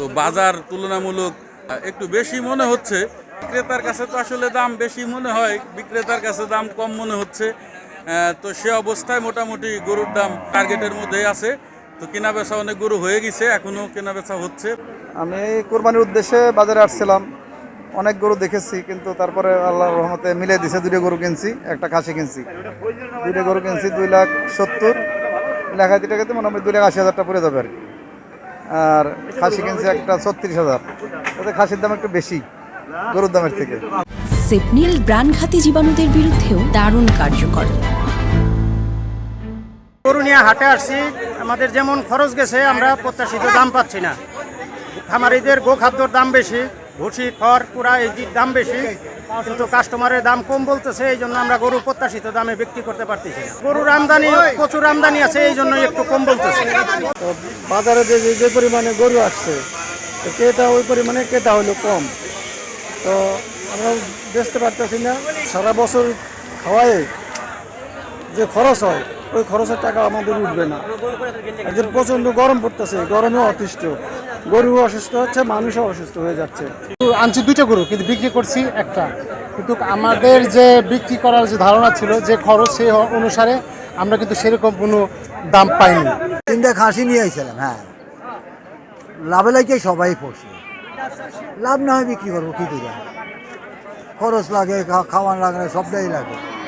তো বাজার তুলনামূলক একটু বেশি মনে হচ্ছে। বিক্রেতার কাছে তো আসলে দাম বেশি মনে হয়, বিক্রেতার কাছে দাম কম মনে হচ্ছে। তো সে অবস্থায় মোটামুটি গরুর দাম টার্গেটের মধ্যেই আছে। তো কেনা বেচা অনেক গরু হয়ে গেছে, এখনো কেনা বেচা হচ্ছে। আমি কোরবানির উদ্দেশ্যে বাজারে আসছিলাম, অনেক গরু দেখেছি, কিন্তু তারপরে আল্লাহর রহমতে মিলে দিছে। দুটো গরু কিনছি, একটা খাসি কিনছি। দুটো গরু কিনছি 2,70,000 লেখাইতে টাকাতে মোটামুটি 2,80,000 পড়ে যাবে আর কি। আর খাসি কিনছি একটা 36,000। তাতে খাসির দাম একটু বেশি গরুর দামের থেকে। সেপনিল প্রাণঘাতী জীবাণুদের বিরুদ্ধেও দারুণ কার্যকর। গরু নিয়ে হাটে আসছি, আমাদের যেমন খরচ গেছে আমরা প্রত্যাশিত দাম পাচ্ছি না। খামারিদের গোখাদ্যর দাম বেশি, ভুসি খড় পুরা এই দাম বেশি, কিন্তু কাস্টমারের দাম কম বলতেছে। এই জন্য আমরা গরু প্রত্যাশিত দামে বিক্রি করতে পারতেছি না। গরুর আমদানি প্রচুর আমদানি আছে, এই জন্য একটু কম বলতেছে। বাজারে যে পরিমাণে গরু আসছে, ক্রেতা ওই পরিমাণে ক্রেতা হলো কম। তো আমরা বেচতে পারতেছি না। সারা বছর খাওয়ায় যে খরচ হয়, ওই খরচের টাকা আমাদের উঠবে না। যে প্রচণ্ড গরম পড়তেছে, গরমে অতিষ্ঠ, গরু অসুস্থ হচ্ছে, মানুষও অসুস্থ হয়ে যাচ্ছে। আনছি দুটো গরু, কিন্তু বিক্রি করছি একটা। কিন্তু আমাদের যে বিক্রি করার যে ধারণা ছিল, যে খরচ, সেই অনুসারে আমরা কিন্তু সেরকম কোনো দাম পাইনি। 3টা খাসি নিয়ে আইছিলাম। হ্যাঁ, লাভে লাগে সবাই পড়ছে, লাভ না হয় বিক্রি করবো কি করে? খরচ লাগে, খাওয়ান লাগে, সবটাই লাগে।